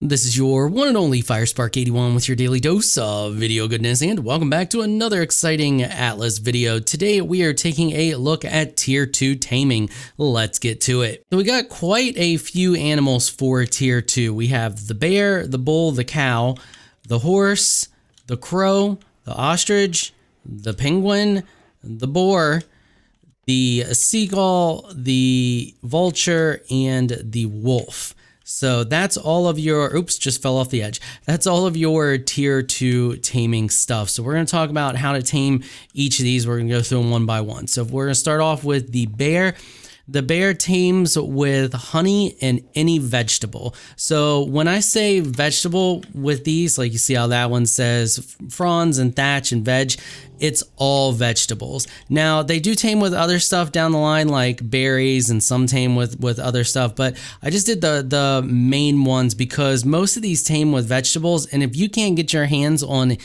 This is your one and only 𝐕𝙪𝙪𝙨𝙀 with your daily dose of video goodness, and welcome back to another exciting Atlas video. Today we are taking a look at Tier 2 Taming. Let's get to it. So we got quite a few animals for Tier 2. We have the bear, the bull, the cow, the horse, the crow, the ostrich, the penguin, the boar, the seagull, the vulture, and the wolf. So that's all of your, oops, just fell off the edge. That's all of your Tier 2 taming stuff. So we're going to talk about how to tame each of these. We're going to go through them one by one. So we're going to start off with the bear. The bear tames with honey and any vegetable. So when I say vegetable with these, like you see how that one says fronds and thatch and veg, it's all vegetables. Now they do tame with other stuff down the line like berries, and some tame with other stuff, but I just did the main ones because most of these tame with vegetables, and if you can't get your hands on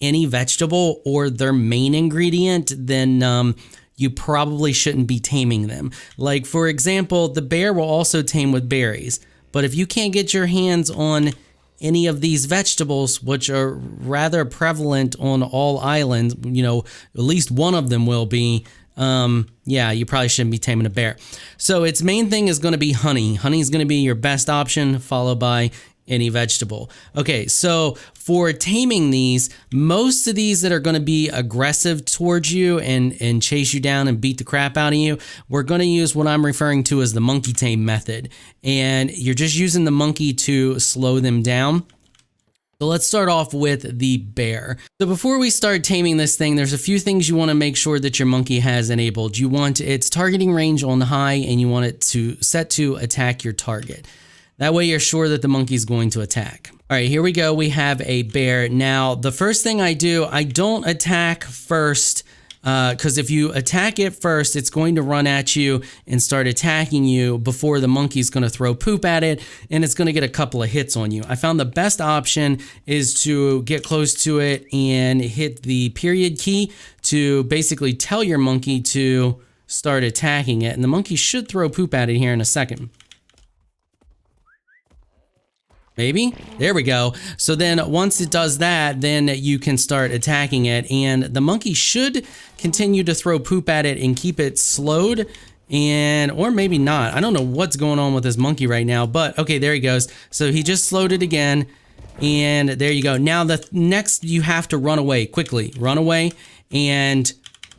any vegetable or their main ingredient, then you probably shouldn't be taming them. Like for example, the bear will also tame with berries, but if you can't get your hands on any of these vegetables, which are rather prevalent on all islands, you know, at least one of them will be, yeah, you probably shouldn't be taming a bear. So its main thing is going to be honey. Honey is going to be your best option, followed by any vegetable. Okay, so for taming these, most of these that are going to be aggressive towards you and chase you down and beat the crap out of you, we're going to use what I'm referring to as the monkey tame method. And you're just using the monkey to slow them down. So let's start off with the bear. So before we start taming this thing, there's a few things you want to make sure that your monkey has enabled. You want its targeting range on high, and you want it to set to attack your target. That way you're sure that the monkey's going to attack. All right, here we go. We have a bear. Now, the first thing I do, I don't attack first, because if you attack it first, it's going to run at you and start attacking you before the monkey's going to throw poop at it, and it's going to get a couple of hits on you. I found the best option is to get close to it and hit the period key to basically tell your monkey to start attacking it, and the monkey should throw poop at it here in a second. Maybe? There we go. So then once it does that, then you can start attacking it, and the monkey should continue to throw poop at it and keep it slowed, and or maybe not. I don't know what's going on with this monkey right now, but okay, there he goes. So he just slowed it again, and there you go. Now the next, you have to run away quickly. Run away, and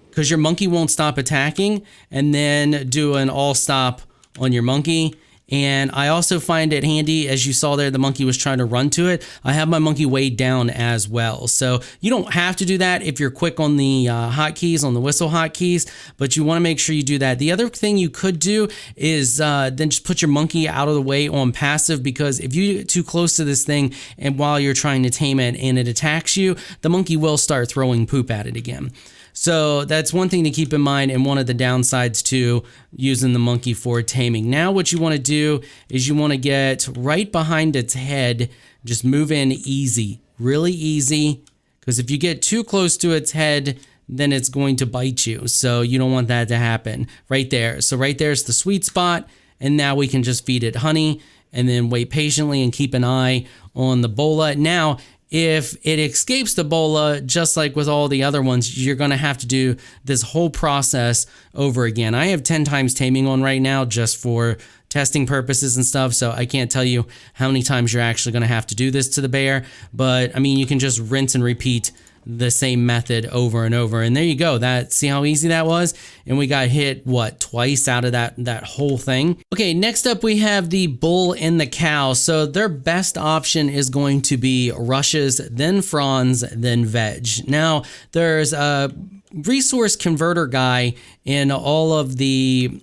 because your monkey won't stop attacking, and then do an all stop on your monkey. And I also find it handy, as you saw there, the monkey was trying to run to it. I have my monkey weighed down as well. So you don't have to do that if you're quick on the hotkeys, on the whistle hotkeys, but you want to make sure you do that. The other thing you could do is then just put your monkey out of the way on passive, because if you get too close to this thing and while you're trying to tame it and it attacks you, the monkey will start throwing poop at it again. So that's one thing to keep in mind, and one of the downsides to using the monkey for taming. Now what you want to do is you want to get right behind its head, just move in easy, really easy, because if you get too close to its head, then it's going to bite you. So you don't want that to happen right there. So right there's the sweet spot, and now we can just feed it honey and then wait patiently and keep an eye on the bola. Now, if it escapes the bola, just like with all the other ones, you're going to have to do this whole process over again. I have 10 times taming on right now just for testing purposes and stuff, so I can't tell you how many times you're actually going to have to do this to the bear, but I mean, you can just rinse and repeat the same method over and over, and there you go. See how easy that was? And we got hit, what, twice out of that whole thing. Okay, next up we have the bull and the cow. So their best option is going to be rushes, then fronds, then veg. Now there's a resource converter guy in all of the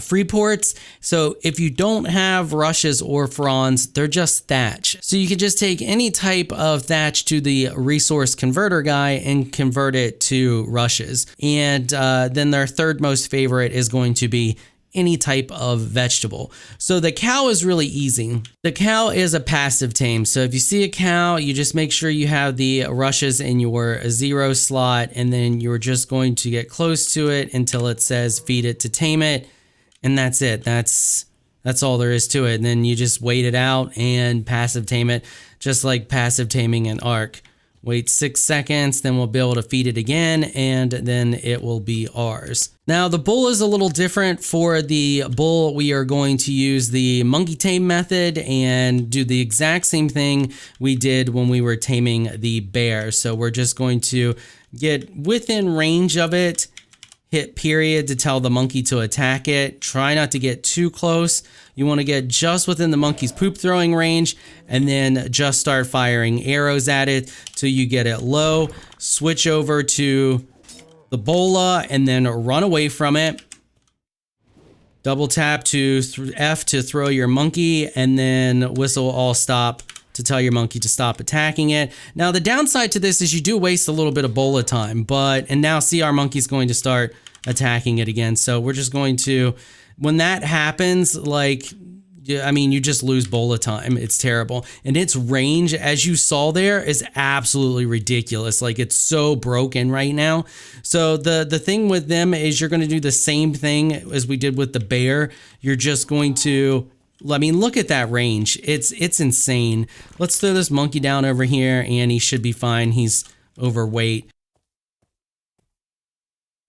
free ports. So if you don't have rushes or fronds, they're just thatch. So you can just take any type of thatch to the resource converter guy and convert it to rushes. And then their third most favorite is going to be any type of vegetable. So the cow is really easy. The cow is a passive tame. So if you see a cow, you just make sure you have the rushes in your 0 slot, and then you're just going to get close to it until it says feed it to tame it. And that's it. That's That's all there is to it. And then you just wait it out and passive tame it, just like passive taming in 𝐈𝙪𝙩𝙪. Wait 6 seconds, then we'll be able to feed it again, and then it will be ours. Now, the bull is a little different. For the bull, we are going to use the monkey tame method and do the exact same thing we did when we were taming the bear. So we're just going to get within range of it, hit period to tell the monkey to attack it. Try not to get too close. You want to get just within the monkey's poop throwing range, and then just start firing arrows at it till you get it low. Switch over to the bola and then run away from it. Double tap to F to throw your monkey, and then whistle all stop to tell your monkey to stop attacking it. Now, the downside to this is you do waste a little bit of bola time, and now see, our monkey's going to start attacking it again. So we're just going to, when that happens, like, I mean, you just lose bola time. It's terrible. And its range, as you saw there, is absolutely ridiculous. Like, it's so broken right now. So the thing with them is you're going to do the same thing as we did with the bear. You're just going to, I mean, look at that range. It's insane. Let's throw this monkey down over here, and he should be fine. He's overweight.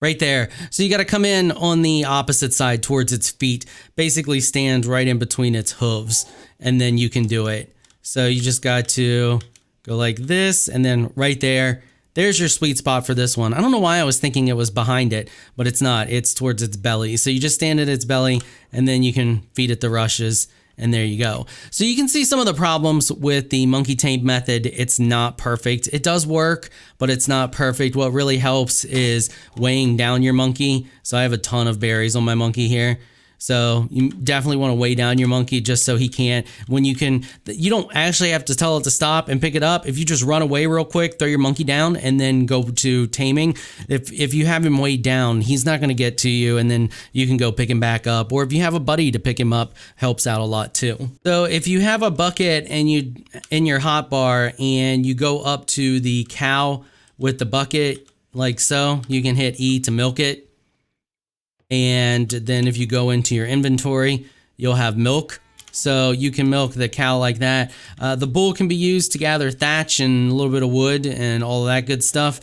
Right there. So you got to come in on the opposite side towards its feet. Basically stand right in between its hooves, and then you can do it. So you just got to go like this, and then right there. There's your sweet spot for this one. I don't know why I was thinking it was behind it, but it's not. It's towards its belly. So you just stand at its belly, and then you can feed it the rushes, and there you go. So you can see some of the problems with the monkey tame method. It's not perfect. It does work, but it's not perfect. What really helps is weighing down your monkey. So I have a ton of berries on my monkey here. So you definitely want to weigh down your monkey just so he can't, you don't actually have to tell it to stop and pick it up. If you just run away real quick, throw your monkey down, and then go to taming. If you have him weighed down, he's not going to get to you, and then you can go pick him back up. Or if you have a buddy to pick him up, helps out a lot too. So if you have a bucket and you in your hotbar and you go up to the cow with the bucket like so, you can hit E to milk it. And then if you go into your inventory, you'll have milk. So you can milk the cow like that. The bull can be used to gather thatch and a little bit of wood and all of that good stuff.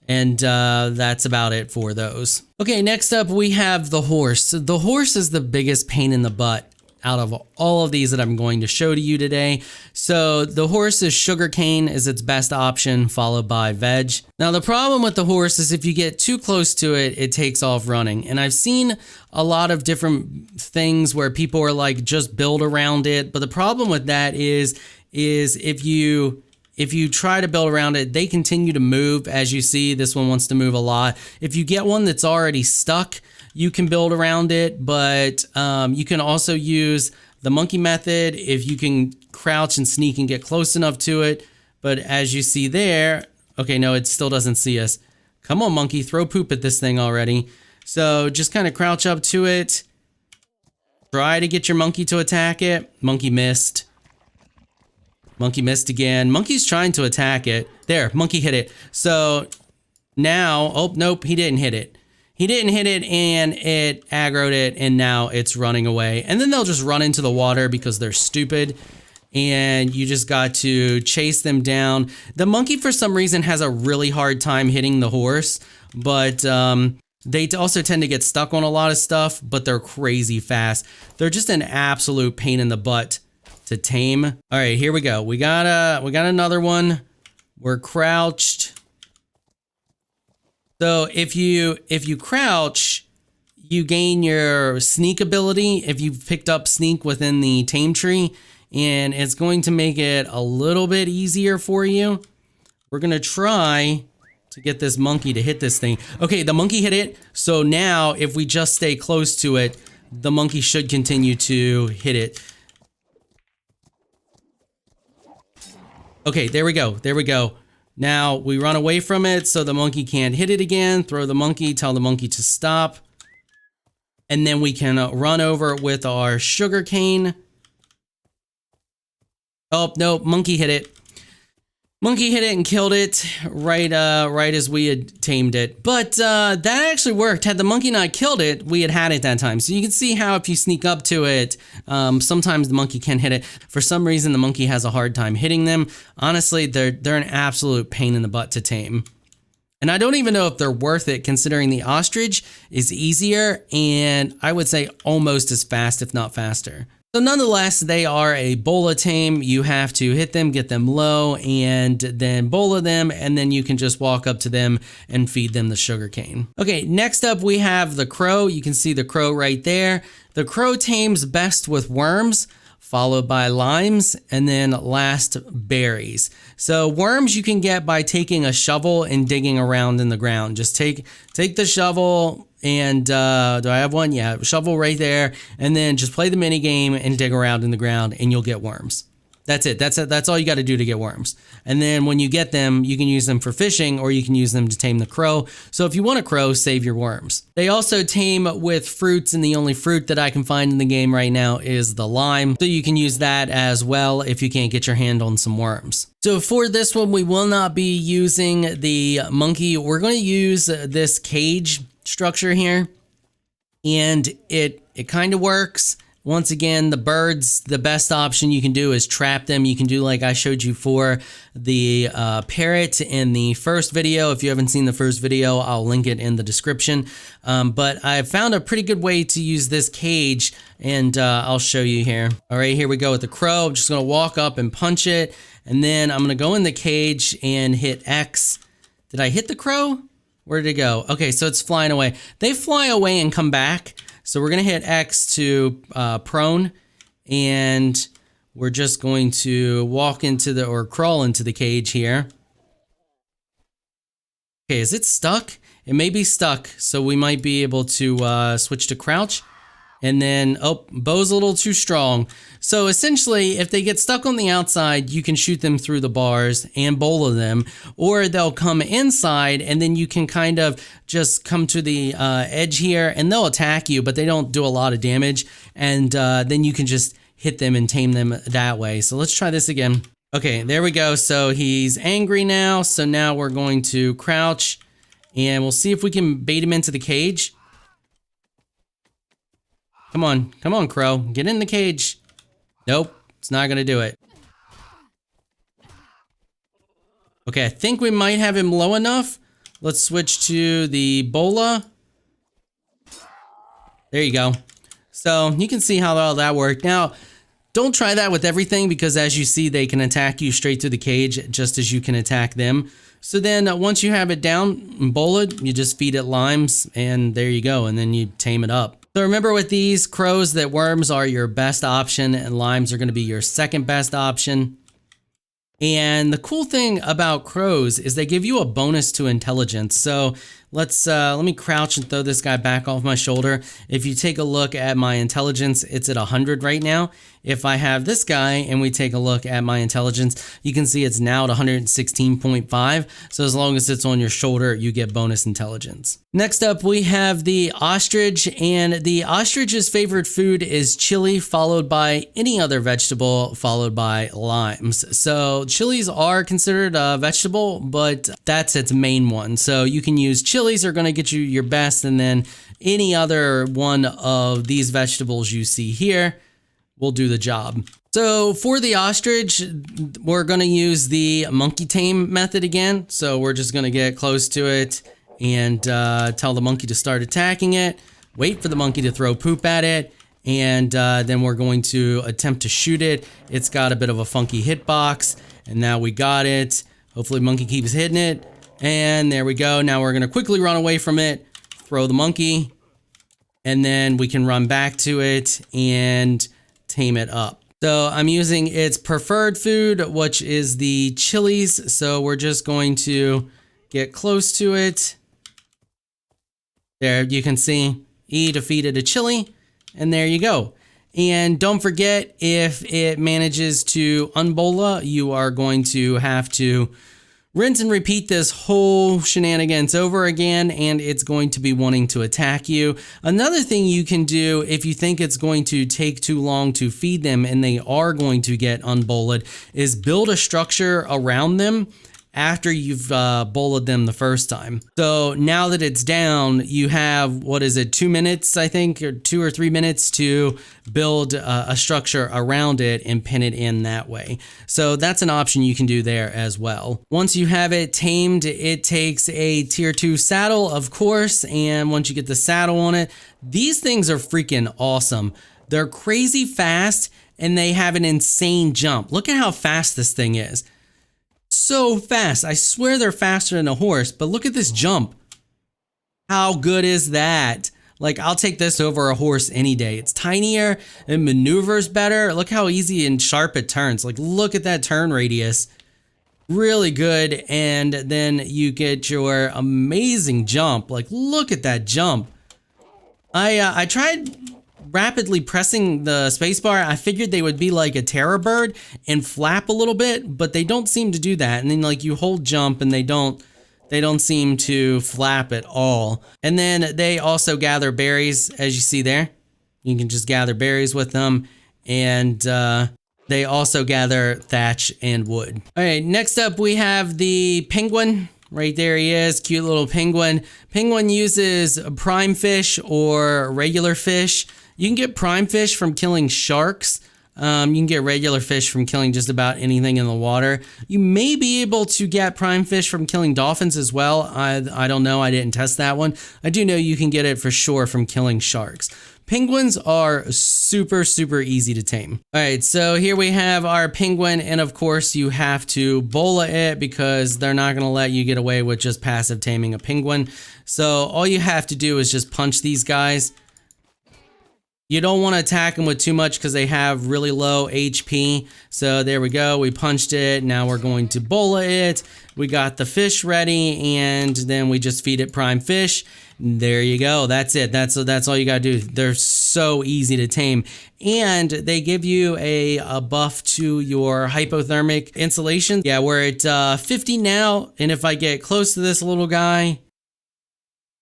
And that's about it for those. Okay, next up we have the horse. The horse is the biggest pain in the butt out of all of these that I'm going to show to you today. So the horse is sugarcane is its best option, followed by veg. Now the problem with the horse is if you get too close to it, it takes off running. And I've seen a lot of different things where people are like, just build around it. But the problem with that is if you try to build around it, they continue to move. As you see, this one wants to move a lot. If you get one that's already stuck, you can build around it, but you can also use the monkey method if you can crouch and sneak and get close enough to it. But as you see there, okay, no, it still doesn't see us. Come on, monkey, throw poop at this thing already. So just kind of crouch up to it. Try to get your monkey to attack it. Monkey missed. Monkey missed again. Monkey's trying to attack it. There, monkey hit it. So now, oh, nope, he didn't hit it. He didn't hit it, and it aggroed it, and now it's running away. And then they'll just run into the water because they're stupid, and you just got to chase them down. The monkey, for some reason, has a really hard time hitting the horse, but they also tend to get stuck on a lot of stuff, but they're crazy fast. They're just an absolute pain in the butt to tame. All right, here we go. We got another one. We're crouched. So if you crouch, you gain your sneak ability if you've picked up sneak within the tame tree, and it's going to make it a little bit easier for you. We're going to try to get this monkey to hit this thing. Okay, the monkey hit it. So now if we just stay close to it, the monkey should continue to hit it. Okay, there we go. There we go. Now we run away from it so the monkey can't hit it again. Throw the monkey, tell the monkey to stop. And then we can run over with our sugarcane. Oh, no, monkey hit it. Monkey hit it and killed it right as we had tamed it. But that actually worked. Had the monkey not killed it, we had it that time. So you can see how if you sneak up to it, sometimes the monkey can hit it. For some reason, the monkey has a hard time hitting them. Honestly, they're an absolute pain in the butt to tame. And I don't even know if they're worth it, considering the ostrich is easier and I would say almost as fast, if not faster. So nonetheless, they are a bola tame. You have to hit them, get them low, and then bola them, and then you can just walk up to them and feed them the sugarcane. Okay, next up we have the crow. You can see the crow right there. The crow tames best with worms, followed by limes, and then last berries. So worms you can get by taking a shovel and digging around in the ground. Just take the shovel and do I have one? Yeah, shovel right there, and then just play the mini game and dig around in the ground and you'll get worms. That's it. That's all you got to do to get worms. And then when you get them, you can use them for fishing or you can use them to tame the crow. So if you want a crow, save your worms. They also tame with fruits, and the only fruit that I can find in the game right now is the lime. So you can use that as well if you can't get your hand on some worms. So for this one, we will not be using the monkey. We're going to use this cage structure here, and it kind of works. Once again, the birds, the best option you can do is trap them. You can do like I showed you for the parrot in the first video. If you haven't seen the first video, I'll link it in the description. But I found a pretty good way to use this cage, and I'll show you here. All right, here we go with the crow. I'm just gonna walk up and punch it, and then I'm gonna go in the cage and hit X. Did I hit the crow? Where did it go? Okay, so it's flying away. They fly away and come back. So we're gonna hit X to prone, and we're just going to walk into or crawl into the cage here. Okay, is it stuck? It may be stuck, so we might be able to switch to crouch. And then, oh, bow's a little too strong. So essentially, if they get stuck on the outside, you can shoot them through the bars and bola them, or they'll come inside and then you can kind of just come to the edge here and they'll attack you, but they don't do a lot of damage. And then you can just hit them and tame them that way. So let's try this again. Okay, there we go. So he's angry now. So now we're going to crouch and we'll see if we can bait him into the cage. Come on, crow. Get in the cage. Nope, it's not gonna do it. Okay, I think we might have him low enough. Let's switch to the bola. There you go. So you can see how all that worked. Now, don't try that with everything because as you see, they can attack you straight through the cage just as you can attack them. So then once you have it down, bolaed, you just feed it limes and there you go. And then you tame it up. So remember with these crows that worms are your best option and limes are going to be your second best option. And the cool thing about crows is they give you a bonus to intelligence. So let me crouch and throw this guy back off my shoulder. If you take a look at my intelligence, it's at 100 right now. If I have this guy and we take a look at my intelligence, you can see it's now at 116.5. So as long as it's on your shoulder, you get bonus intelligence. Next up, we have the ostrich, and the ostrich's favorite food is chili, followed by any other vegetable, followed by limes. So chilies are considered a vegetable, but that's its main one. So you can use chilies are going to get you your best, and then any other one of these vegetables you see here will do the job. So for the ostrich, we're going to use the monkey tame method again. So we're just going to get close to it and tell the monkey to start attacking it, wait for the monkey to throw poop at it, and then we're going to attempt to shoot it. It's got a bit of a funky hitbox, and now we got it. Hopefully monkey keeps hitting it. And there we go. Now we're going to quickly run away from it, throw the monkey, and then we can run back to it and tame it up. So I'm using its preferred food, which is the chilies. So we're just going to get close to it. There you can see E defeated a chili, and there you go. And don't forget, if it manages to unbola, you are going to have to Rinse and repeat this whole shenanigans over again, and it's going to be wanting to attack you. Another thing you can do if you think it's going to take too long to feed them and they are going to get unbolted is build a structure around them after you've bullied them the first time. So now that it's down, you have, what is it, 2 minutes, I think, or 2 or 3 minutes to build a structure around it and pin it in that way. So that's an option you can do there as well. Once you have it tamed, it takes a tier 2 saddle, of course, and once you get the saddle on it, these things are freaking awesome. They're crazy fast and they have an insane jump. Look at how fast this thing is. So fast. I swear they're faster than a horse, but look at this jump. How good is that? Like, I'll take this over a horse any day. It's tinier, it maneuvers better. Look how easy and sharp it turns. Like, look at that turn radius. Really good. And then you get your amazing jump. Like, look at that jump. I tried rapidly pressing the spacebar. I figured they would be like a terror bird and flap a little bit, but they don't seem to do that. And then like you hold jump and they don't seem to flap at all. And then they also gather berries, as you see there. You can just gather berries with them, and they also gather thatch and wood. All right, next up we have the penguin. Right there he is, cute little penguin. Penguin uses prime fish or regular fish. You can get prime fish from killing sharks. You can get regular fish from killing just about anything in the water. You may be able to get prime fish from killing dolphins as well. I don't know, I didn't test that one. I do know you can get it for sure from killing sharks. Penguins are super, super easy to tame. All right, so here we have our penguin, and of course you have to bola it because they're not gonna let you get away with just passive taming a penguin. So all you have to do is just punch these guys. You don't want to attack them with too much because they have really low HP. So there we go. We punched it. Now we're going to bola it. We got the fish ready, and then we just feed it prime fish. There you go. That's it. That's all you got to do. They're so easy to tame. And they give you a buff to your hypothermic insulation. Yeah, we're at 50 now. And if I get close to this little guy,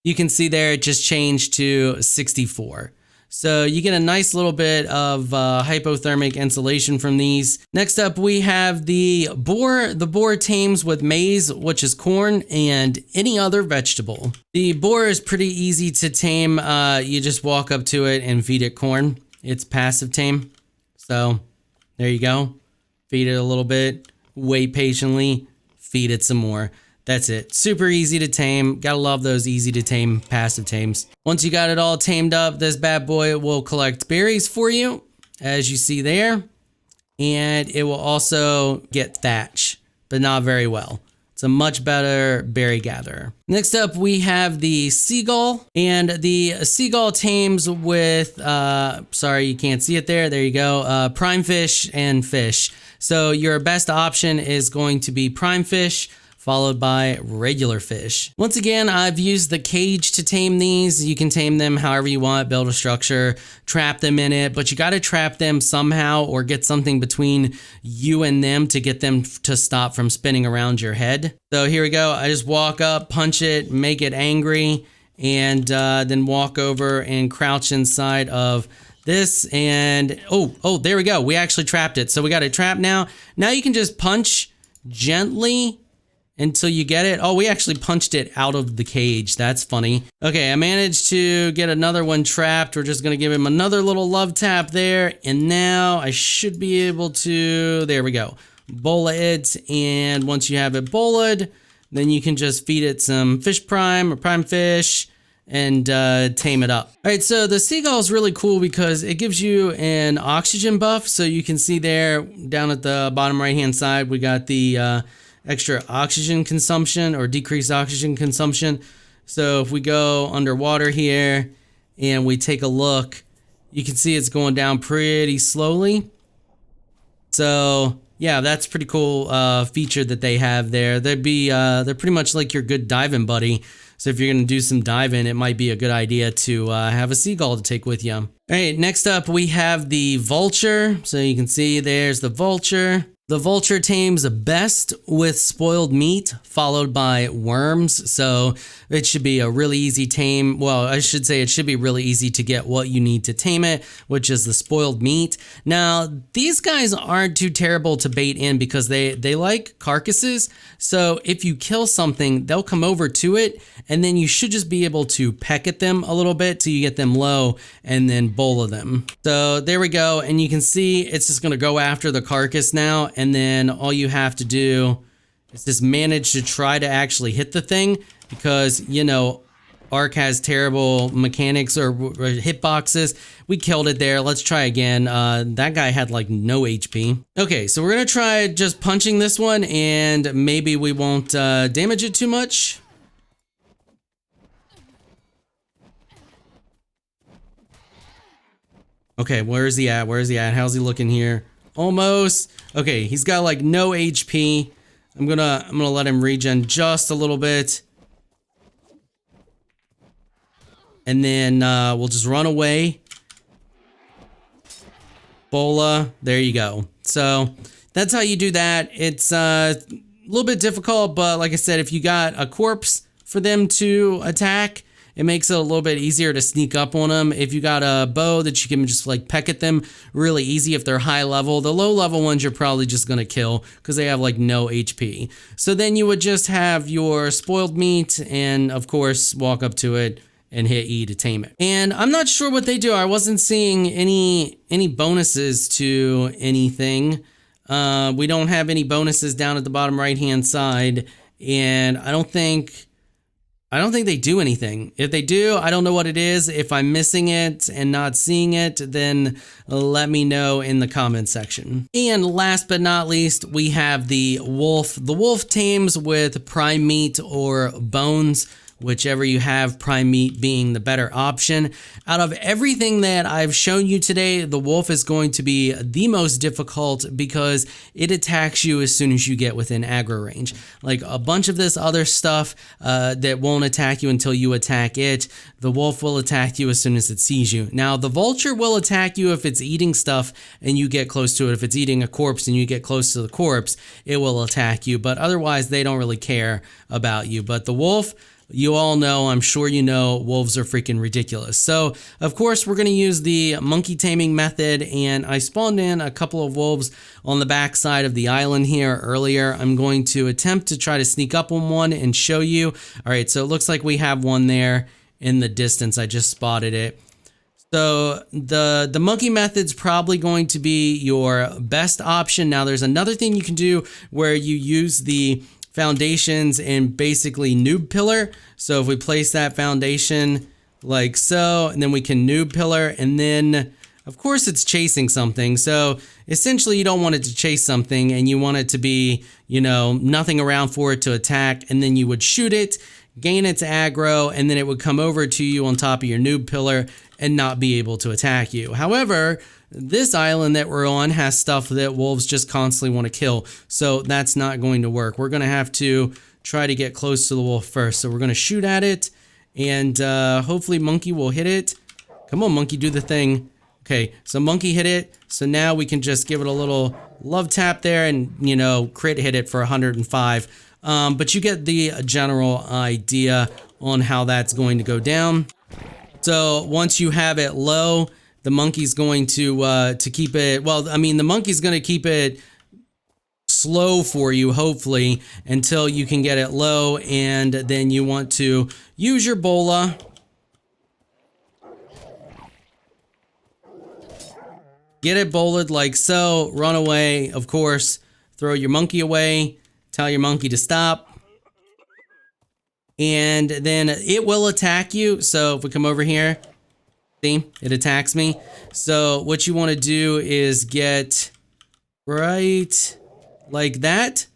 you can see there it just changed to 64. So you get a nice little bit of hypothermic insulation from these. Next up, we have the boar. The boar tames with maize, which is corn, and any other vegetable. The boar is pretty easy to tame. You just walk up to it and feed it corn. It's passive tame. So there you go. Feed it a little bit, wait patiently, feed it some more. That's it. Super easy to tame. Gotta love those easy to tame passive tames. Once you got it all tamed up, this bad boy will collect berries for you, as you see there. And it will also get thatch, but not very well. It's a much better berry gatherer. Next up, we have the seagull. And the seagull tames with, sorry, you can't see it there. There you go. Prime fish and fish. So your best option is going to be prime fish, followed by regular fish. Once again, I've used the cage to tame these. You can tame them however you want, build a structure, trap them in it, but you gotta trap them somehow or get something between you and them to get them to stop from spinning around your head. So here we go. I just walk up, punch it, make it angry, and then walk over and crouch inside of this, and oh, there we go. We actually trapped it. So we got it trapped now. Now you can just punch gently until you get it. Oh, we actually punched it out of the cage. That's funny. Okay, I managed to get another one trapped. We're just gonna give him another little love tap there. And now I should be able to, there we go, bola it. And once you have it bola'd, then you can just feed it some fish prime or prime fish and tame it up. All right, so the seagull is really cool because it gives you an oxygen buff. So you can see there down at the bottom right-hand side, we got the extra oxygen consumption or decreased oxygen consumption. So if we go underwater here and we take a look, you can see it's going down pretty slowly. So yeah, that's pretty cool feature that they have there. They're pretty much like your good diving buddy. So if you're gonna do some diving, it might be a good idea to have a seagull to take with you. All right, next up we have the vulture. So you can see there's the vulture. The vulture tames best with spoiled meat, followed by worms, so it should be a really easy tame. Well, I should say it should be really easy to get what you need to tame it, which is the spoiled meat. Now, these guys aren't too terrible to bait in because they like carcasses, so if you kill something, they'll come over to it, and then you should just be able to peck at them a little bit till you get them low, and then bola them. So there we go, and you can see it's just gonna go after the carcass now, and then all you have to do is just manage to try to actually hit the thing because, you know, Ark has terrible mechanics or hitboxes. We killed it there. Let's try again. That guy had like no HP. Okay, so we're gonna try just punching this one and maybe we won't damage it too much. Okay, where's he at? Where's he at? How's he looking here? Almost. Okay, he's got like no HP. I'm gonna let him regen just a little bit. And then we'll just run away. Bola, there you go. So that's how you do that. It's a little bit difficult, but like I said, if you got a corpse for them to attack, it makes it a little bit easier to sneak up on them. If you got a bow that you can just like peck at them really easy if they're high level. The low level ones you're probably just gonna kill because they have like no HP. So then you would just have your spoiled meat and of course walk up to it and hit E to tame it. And I'm not sure what they do. I wasn't seeing any bonuses to anything. We don't have any bonuses down at the bottom right hand side, and I don't think they do anything. If they do, I don't know what it is. If I'm missing it and not seeing it, then let me know in the comment section. And last but not least, we have the wolf. The wolf tames with prime meat or bones, whichever you have, prime meat being the better option. Out of everything that I've shown you today, the wolf is going to be the most difficult because it attacks you as soon as you get within aggro range. Like a bunch of this other stuff that won't attack you until you attack it, the wolf will attack you as soon as it sees you. Now, the vulture will attack you if it's eating stuff and you get close to it. If it's eating a corpse and you get close to the corpse, it will attack you, but otherwise they don't really care about you. But the wolf, you all know, I'm sure you know, wolves are freaking ridiculous. So, of course, we're going to use the monkey taming method, and I spawned in a couple of wolves on the back side of the island here earlier. I'm going to attempt to try to sneak up on one and show you. All right, so it looks like we have one there in the distance. I just spotted it. So the monkey method's probably going to be your best option. Now, there's another thing you can do where you use the foundations and basically noob pillar. So if we place that foundation like so, and then we can noob pillar, and then of course it's chasing something. So essentially you don't want it to chase something and you want it to be, you know, nothing around for it to attack, and then you would shoot it, gain its aggro, and then it would come over to you on top of your noob pillar and not be able to attack you. However, this island that we're on has stuff that wolves just constantly want to kill, so that's not going to work. We're going to have to try to get close to the wolf first. So we're going to shoot at it, and hopefully monkey will hit it. Come on, monkey, do the thing. Okay, so monkey hit it, so now we can just give it a little love tap there and, you know, crit hit it for 105. But you get the general idea on how that's going to go down. So once you have it low, the monkey's going to keep it, well, I mean, the monkey's going to keep it slow for you, hopefully, until you can get it low, and then you want to use your bola. Get it bolted like so, run away, of course, throw your monkey away, tell your monkey to stop, and then it will attack you. So if we come over here, see, it attacks me. So what you want to do is get right like that,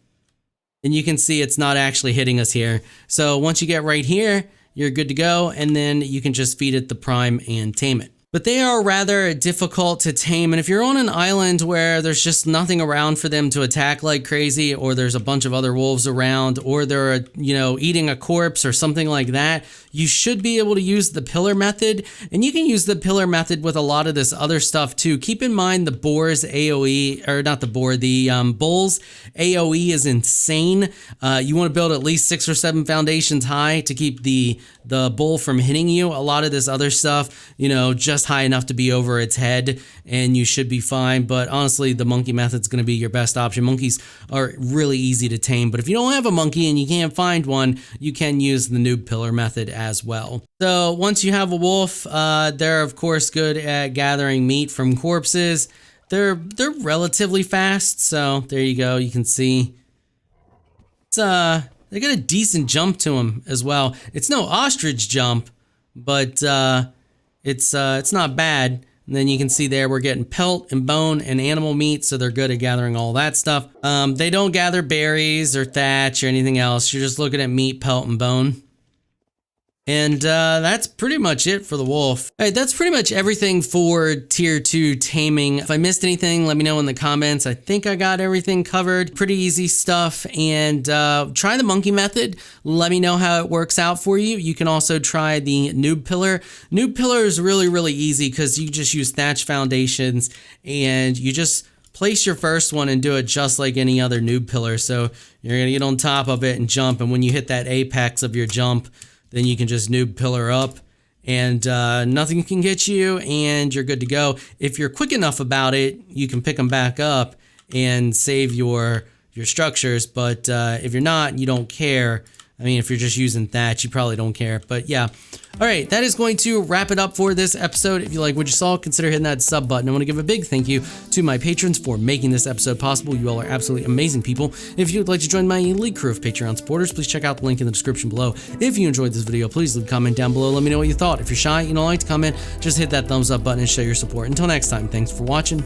and you can see it's not actually hitting us here. So once you get right here, you're good to go, and then you can just feed it the prime and tame it. but they are rather difficult to tame. And if you're on an island where there's just nothing around for them to attack like crazy, or there's a bunch of other wolves around, or they're, eating a corpse or something like that, you should be able to use the pillar method. And you can use the pillar method with a lot of this other stuff too. Keep in mind the boar's AoE, or not the boar, the bull's AoE is insane. You want to build at least 6 or 7 foundations high to keep the bull from hitting you. A lot of this other stuff, just high enough to be over its head, and you should be fine. But honestly, the monkey method is going to be your best option. Monkeys are really easy to tame, but if you don't have a monkey and you can't find one, you can use the noob pillar method as well. So once you have a wolf, they're of course good at gathering meat from corpses. They're relatively fast, so there you go. You can see it's they got a decent jump to them as well. It's no ostrich jump, but it's not bad. And then you can see there we're getting pelt and bone and animal meat, so they're good at gathering all that stuff. They don't gather berries or thatch or anything else. You're just looking at meat, pelt, and bone. And that's pretty much it for the wolf. All right, that's pretty much everything for tier 2 taming. If I missed anything, let me know in the comments. I think I got everything covered. Pretty easy stuff. And try the monkey method. Let me know how it works out for you. You can also try the noob pillar. Noob pillar is really, really easy because you just use thatch foundations and you just place your first one and do it just like any other noob pillar. So you're gonna get on top of it and jump, and when you hit that apex of your jump, then you can just noob pillar up and nothing can get you and you're good to go. If you're quick enough about it, you can pick them back up and save your structures. But if you're not, you don't care. I mean, if you're just using thatch, you probably don't care. But yeah. All right, that is going to wrap it up for this episode. If you like what you saw, consider hitting that sub button. I want to give a big thank you to my patrons for making this episode possible. You all are absolutely amazing people. If you would like to join my elite crew of Patreon supporters, please check out the link in the description below. If you enjoyed this video, please leave a comment down below. Let me know what you thought. If you're shy, you don't like to comment, just hit that thumbs up button and show your support. Until next time, thanks for watching.